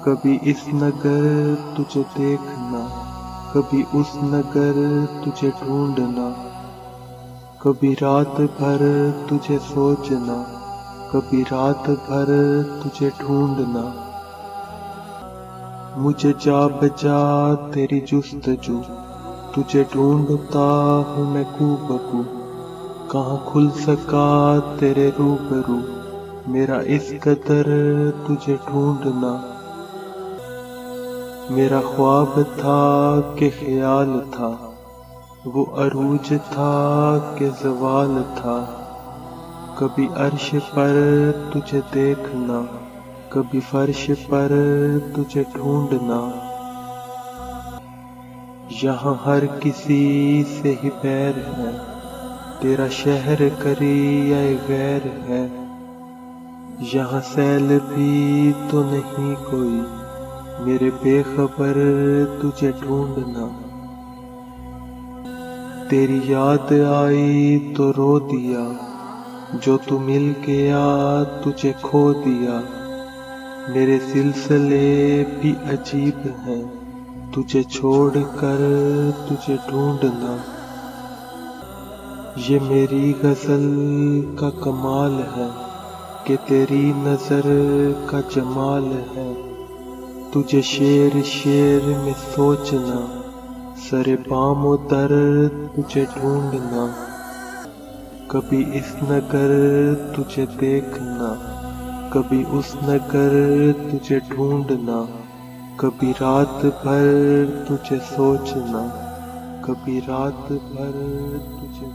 कभी इस नगर तुझे देखना, कभी उस नगर तुझे ढूंढना, कभी रात भर तुझे सोचना, कभी रात भर तुझे ढूंढना। मुझे जा बजा तेरी जुस्तजू, तुझे ढूंढता हूँ मैं कूबकू। कहाँ खुल सका तेरे रूबरू, मेरा इस कदर तुझे ढूंढना। मेरा ख्वाब था कि ख्याल था, वो अरूज था कि ज़वाल था। कभी अर्श पर तुझे देखना, कभी फर्श पर तुझे ढूंढना। यहाँ हर किसी से ही बैर है, तेरा शहर करी या गैर है। यहाँ सैल भी तो नहीं कोई, मेरे बेखबर तुझे ढूंढना। तेरी याद आई तो रो दिया, जो तू मिल गया तुझे खो दिया। मेरे सिलसिले भी अजीब हैं, तुझे छोड़कर तुझे ढूंढना। ये मेरी गजल का कमाल है कि तेरी नजर का जमाल है। तुझे शेर शेर में सोचना, सरे बामो दर तुझे ढूंढना। कभी इस नगर तुझे देखना, कभी उस नगर तुझे ढूंढना। कभी रात भर तुझे सोचना, कभी रात भर तुझे